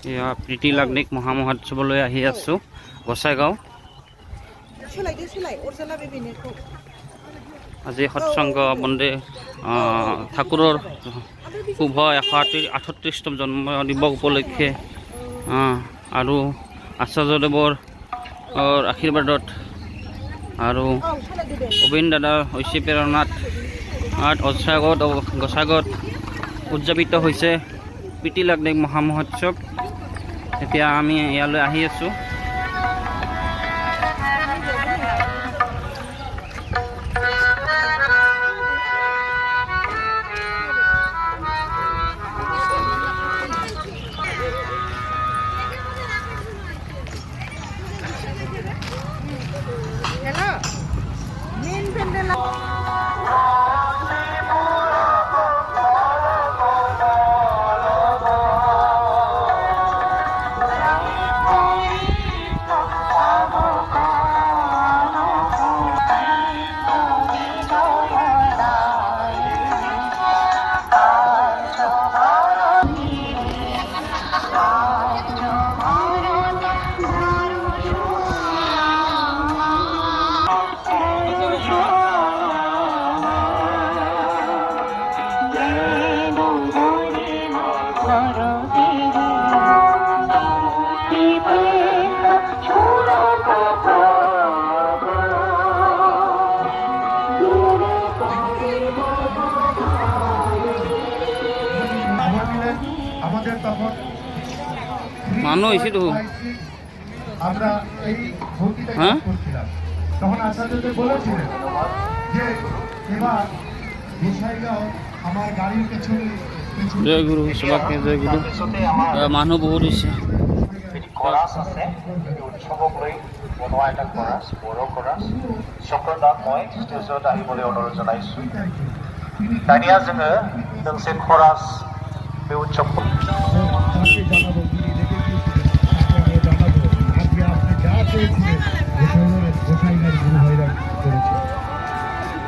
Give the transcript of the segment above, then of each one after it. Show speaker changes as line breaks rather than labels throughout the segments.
এয়া প্ৰীতি লাগ্নিক মহামহোৎসৱলৈ আহি আছোঁ গোসাইগাঁও। আজি সৎসংগ বন্দে ঠাকুৰৰ শুভ 138তম জন্ম দিৱস উপলক্ষে আৰু আচাৰ্যদেৱৰ আশীৰ্বাদত আৰু গোবিন্দ দাদাৰ ঐশ্য প্ৰেৰণাত গোসাইগাঁৱত উদযাপিত হৈছে প্ৰীতি লাগ্নিক মহামহোৎসৱ। এতিয়া আমি ইয়ালৈ আহি আছোঁ।
আমাদের তখন
মানুষ হয়েছে তো
আমরা এই ভক্তিটা করছিলাম, তখন আচার্যদেব বলেছিলেন যে এবার গোসাইগাঁও আমার গাড়ির পেছনে।
জয় গুরু সবাইকে জয় গুরু। মানুহ বহুত হৈছে।
কৰাছ আছে উৎসৱক লৈ বনোৱা এটা কৰাছ, বড়ো কৰাছ। চক্ৰদাক মই ষ্টেজত আহিবলৈ অনুৰোধ জনাইছোঁ। দানিয়া जोङो दोंसे खरास बे উৎসৱखौ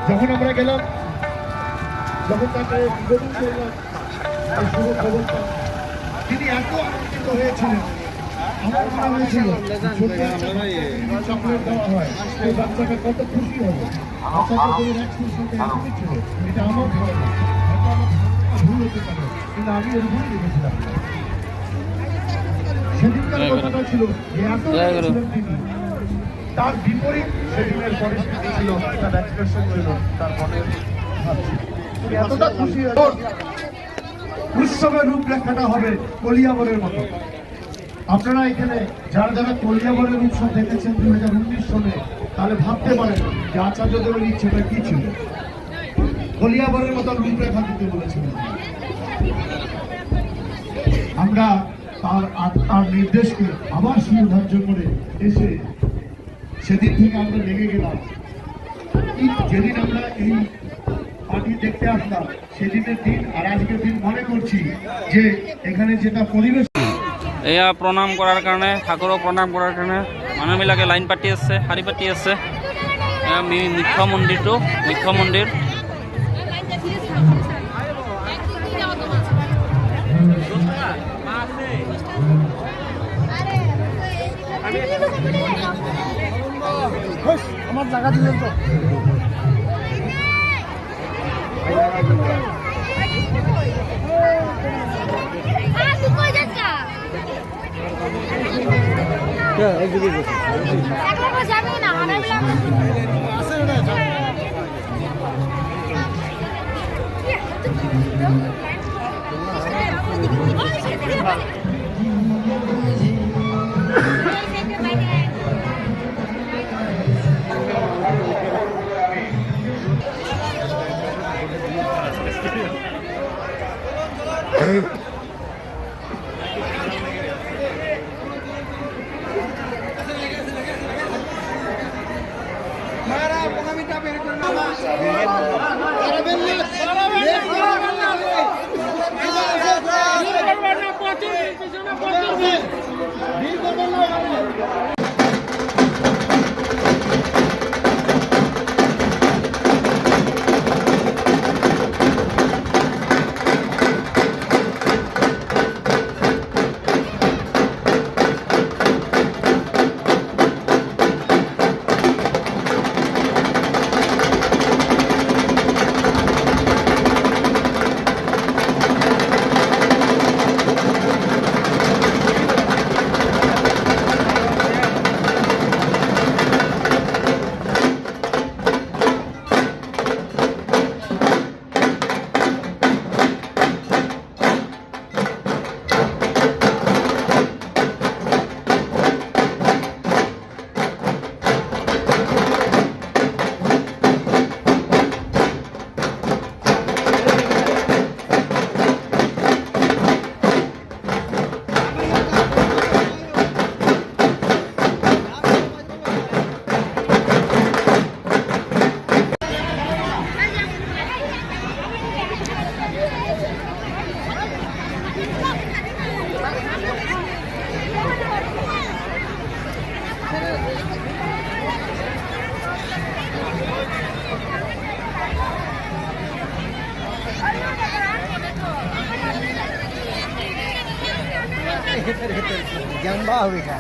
যখন আমরা গেলাম, যখন তাকে তিনি এত আনন্দিত হয়েছিলেন, আমার মনে হয়েছিল চকলেট দেওয়া হয় সেই বাচ্চাটা কত খুশি হবে। এটা আমার ভুল হতে পারে, কিন্তু আমি ওর ভুল দেখেছিলাম। সেদিনকার কথাটা ছিল এত তিনি, তার বিপরীত সেদিনের পরিস্থিতি ছিল, তার এক্সপ্রেশন ছিল, তার মনের এতটা খুশি উৎসবের রূপরেখাটা হবে কলিয়াবরের মতো। আপনারা এখানে যারা যারা কলিয়াবরের উৎসব দেখেছেন 2019 সালে, তাহলে ভাবতে পারেন যে আচার্যদেবের ইচ্ছেটা কি ছিল। কলিয়াবরের মতো রূপরেখা দিতে বলেছিলেন। আমরা তার নির্দেশকে আবার সুধার্য করে এসে সেদিন থেকে আমরা লেগে গেলাম। যেদিন আমরা এই পার্টি দেখতে আসলাম সেদিনের দিন আর আজকের দিন মনে করছি যে এখানে যেটা পরিবেশ।
এয়া প্ৰণাম কৰাৰ কাৰণে, ঠাকুৰক প্ৰণাম কৰাৰ কাৰণে মানুহবিলাকে লাইন পাতি আছে, শাৰী পাতি আছে। এয়া মুখ্য মন্দিৰটো, মুখ্য মন্দিৰ।
আমার জায়গা দিলেন তো।
জাম্বা হবে না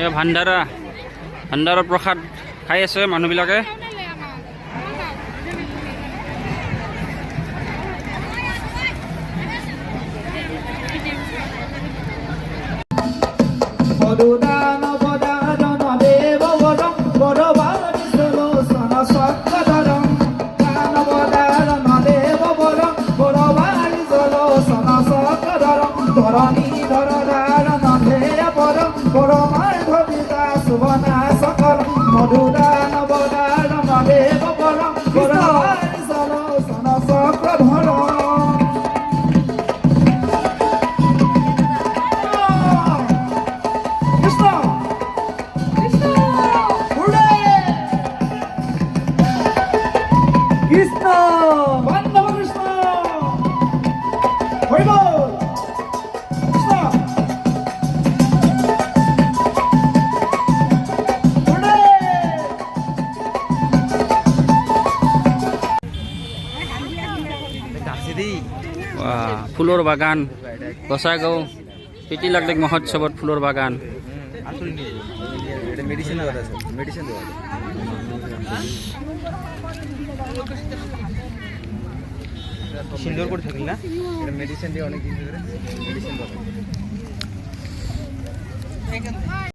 এই ভাণ্ডাৰা প্ৰসাদ খাই আছে মানুহবিলাকে।
বরদান বদারণ দেব বরং বড়বাড়ি সলোচন চক্রধরং দান বদারণ দেব বরং বড়বাড়ি সলোচন চক্রধরং ধরণী ধরধারণ ধেয় পরং পরমার্ধবিদা সুবনা সকল মধুদান বদারণ দেব বরং বড়বাড়ি সলোচন চক্রধরং কৃষ্ণ বান্ধব কৃষ্ণ হইব কৃষ্ণ
ফুলৰ বাগান গোসাইগাঁও প্ৰীতি লাকলেক মহোৎসৱত ফুলৰ বাগান।
মেডিসিন দেওয়া আছে মেডিসিন দেওয়া সুন্দর করে থাকলি না এটা মেডিসিন দিয়ে অনেক দিন ধরে মেডিসিন দেওয়া